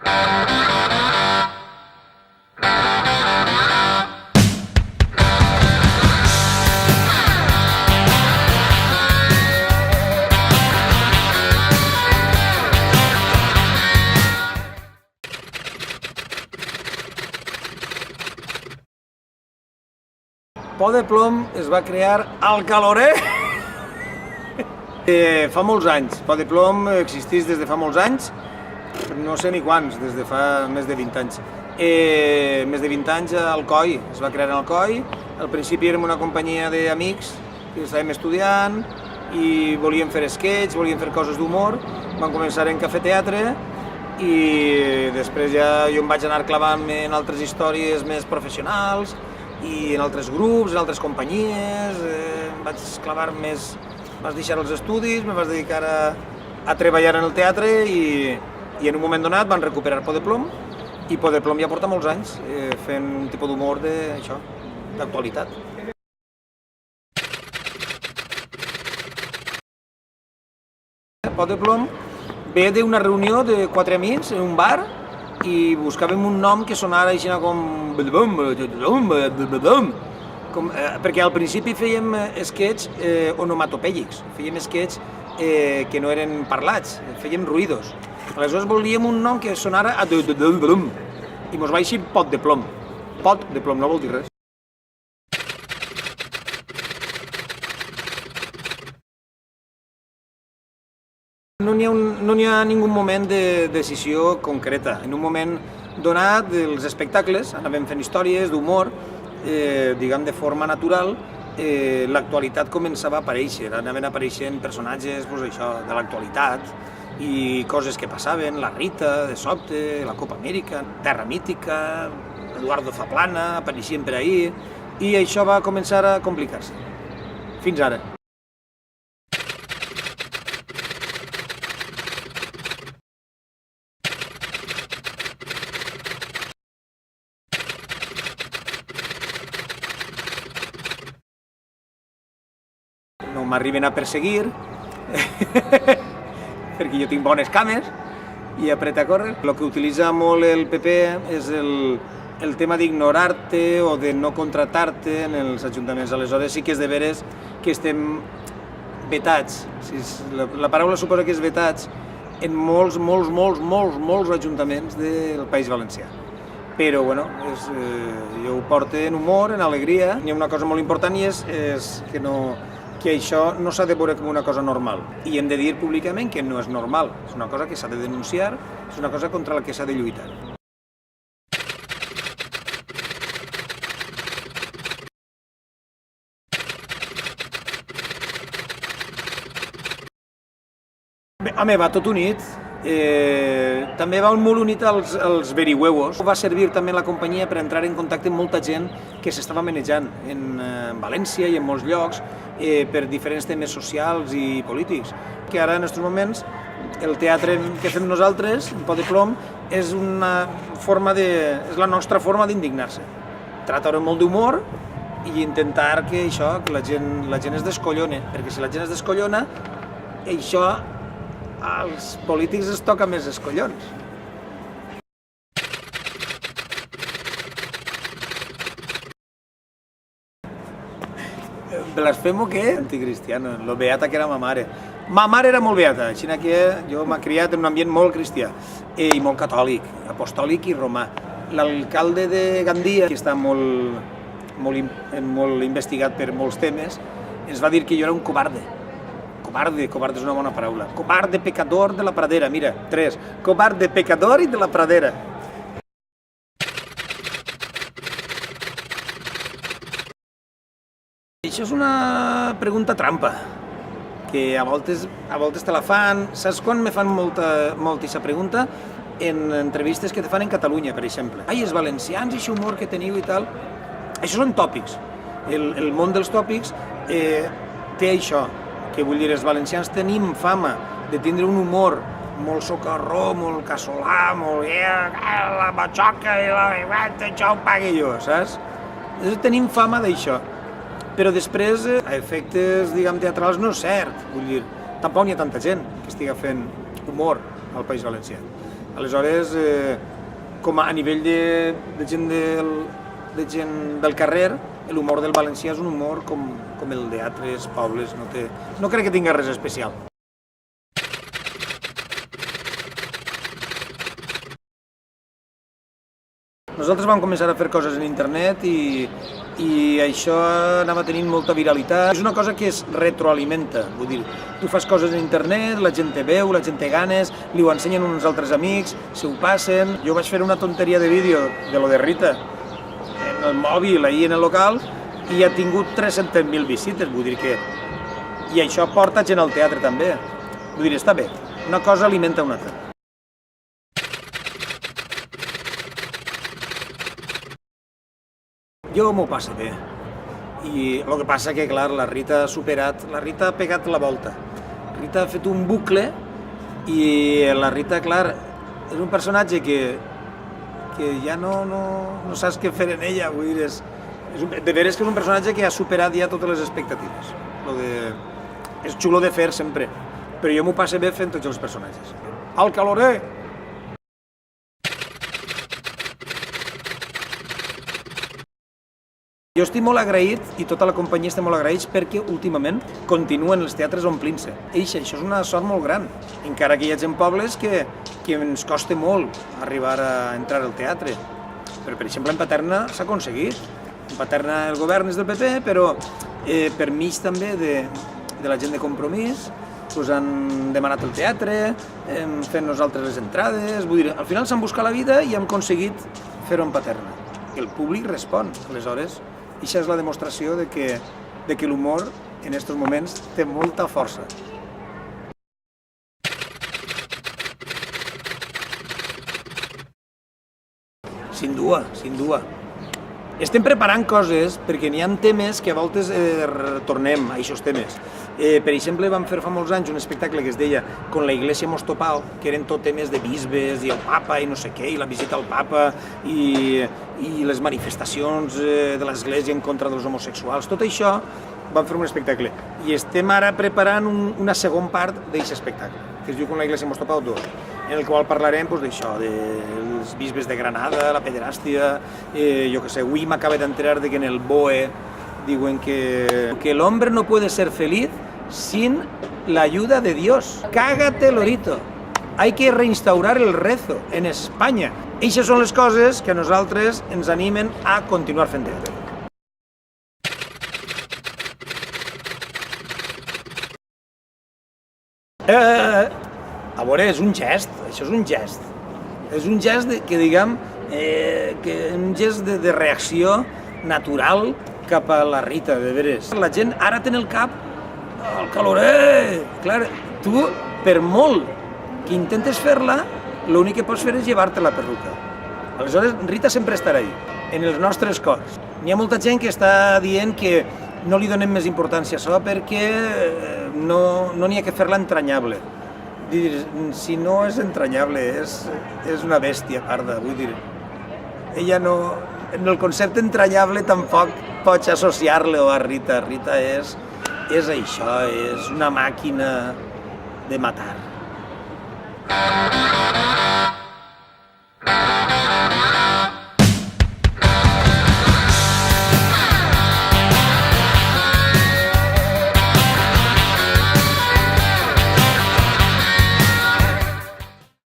Por de Plom es va crear al Calorer fa molts anys. Por de Plom existeix des de fa molts anys, no sé ni quants, des de fa més de 20 anys. Més de 20 anys a Alcoi, es va crear a Alcoi. Al principi érem una companyia d'amics que estàvem estudiant i volíem fer sketch, volíem fer coses d'humor. Vam començar en cafè teatre i després ja jo em vaig anar clavant-me en altres històries més professionals i en altres grups, en altres companyies, em vaig clavar més, vaig deixar els estudis, me vaig dedicar a treballar en el teatre i en un moment donat van recuperar Por de Plom i Por de Plom ja porta molts anys fent un tipus d'humor d'actualitat. Por de Plom ve d'una reunió de 4 amics en un bar i buscàvem un nom que sonara així com... perquè al principi fèiem sketch onomatopèics, fèiem sketch que no eren parlats, fèiem ruïdos. Aleshores volíem un nom que sonara a... i mos va eixir Pot de Plom. Pot de Plom no vol dir res. No n'hi ha ningú moment de decisió concreta. En un moment donat dels espectacles, anàvem fent històries d'humor, diguem de forma natural, l'actualitat començava a aparèixer, anaven apareixent personatges de l'actualitat i coses que passaven, la Rita, de sobte, la Copa Amèrica, Terra Mítica, Eduardo Zaplana, apareixien per ahir, i això va començar a complicar-se, fins ara. No m'arriben a perseguir, perquè jo tinc bones cames i apreta a córrer. El que utilitza molt el PP és el tema d'ignorar-te o de no contratar-te en els ajuntaments. Aleshores sí que és de veres que estem vetats. La paraula suposa que és vetats en molts ajuntaments del País Valencià. Però, bueno, jo ho porto en humor, en alegria. Hi ha una cosa molt important i és que això no s'ha de veure com una cosa normal. I hem de dir públicament que no és normal. És una cosa que s'ha de denunciar, és una cosa contra la que s'ha de lluitar. Home, va tot unit. També va molt unit als verihuevos. Va servir també la companyia per entrar en contacte amb molta gent que s'estava manejant en València i en molts llocs per diferents temes socials i polítics. Que ara, en aquests moments, el teatre que fem nosaltres, en Por de Plom, és la nostra forma d'indignar-se. Tractar molt d'humor i intentar que la gent es descollone, perquè si la gent es descollona, això als polítics es toca més els collons. Blasfemo què? Anticristiano, lo beata que era ma mare. Ma mare era molt beata, així que jo m'he criat en un ambient molt cristià i molt catòlic, apostòlic i romà. L'alcalde de Gandia, que està molt investigat per molts temes, ens va dir que jo era un covarde. Cobarde és una bona paraula. Cobarde, pecador de la pradera, mira, 3. Cobarde, pecador i de la pradera. Això és una pregunta trampa, que a voltes te la fan. Saps quan me fan molta aquesta pregunta? En entrevistes que te fan en Catalunya, per exemple. Ai, els valencians, aquest humor que teniu i tal. Això són tòpics. El món dels tòpics té això, que vull dir, els valencians tenim fama de tindre un humor molt socarró, molt casolà, molt... la batxoca i la... això ho pague jo, saps? Tenim fama d'això. Però després, a efectes, diguem, teatrals no és cert. Vull dir, tampoc n'hi ha tanta gent que estiga fent humor al País Valencià. Aleshores, com a nivell de gent del carrer, l'humor del valencià és un humor com el d'altres pobles, no crec que tinga res especial. Nosaltres vam començar a fer coses en internet i això anava tenint molta viralitat. És una cosa que es retroalimenta, vull dir, tu fas coses en internet, la gent te veu, la gent té ganes, li ho ensenyen uns altres amics, se ho passen. Jo vaig fer una tonteria de vídeo de lo de Rita en el mòbil, ahir en el local, i ha tingut 300.000 visites, vull dir que... I això porta gent al teatre també. Vull dir, està bé, una cosa alimenta una altra. Jo m'ho passo bé, i el que passa que, clar, la Rita ha pegat la volta. Rita ha fet un bucle i la Rita, clar, és un personatge que ja no saps què fer en ella, vull dir, de veres que és un personatge que ha superat ja totes les expectatives. És xulo de fer sempre, però jo m'ho passo bé fent tots els personatges. Al calorer! Jo estic molt agraït, i tota la companyia està molt agraïts, perquè últimament continuen els teatres omplint-se. Això és una sort molt gran, encara que hi ha gent pobles que ens costa molt arribar a entrar al teatre. Però, per exemple, en Paterna s'ha aconseguit. En Paterna el govern és del PP, però per mig també de la gent de Compromís han demanat el teatre, hem fet nosaltres les entrades, vull dir, al final s'han buscat la vida i hem aconseguit fer-ho en Paterna. El públic respon, aleshores. Això és la demostració de que l'humor en aquests moments té molta força. Sin duda. Estem preparant coses perquè n'hi ha temes que a voltes retornem a aquests temes. Per exemple, vam fer fa molts anys un espectacle que es deia Con la Iglesia hemos topado, que eren tot temes de bisbes i el papa i no sé què, i la visita al papa i les manifestacions de l'Església en contra dels homosexuals. Tot això vam fer un espectacle. I estem ara preparant una segona part d'aquest espectacle, que es diu Con la Iglesia hemos topado 2, en el qual parlarem d'això, dels bisbes de Granada, la pederàstia, jo què sé, avui m'acaba d'enterar que en el BOE diuen que el hombre no puede ser feliz sin la ayuda de Dios. Cágate, lorito. Hay que reinstaurar el rezo en Espanya. Eixes són les coses que a nosaltres ens animen a continuar fent teatre. A veure, és un gest, això és un gest. És un gest que, diguem, un gest de reacció natural cap a la Rita, de veres. La gent ara té en el cap el calorer. Clar, tu, per molt que intentes fer-la, l'únic que pots fer és llevar-te la perruca. Aleshores, Rita sempre estarà ahí, en els nostres cors. N'hi ha molta gent que està dient que no li donem més importància a això perquè no n'hi ha que fer-la entranyable. Si no és entranyable, és una bèstia parda, vull dir. Ella no... En el concepte entranyable tampoc pots associar-lo a Rita. Rita és això, és una màquina de matar.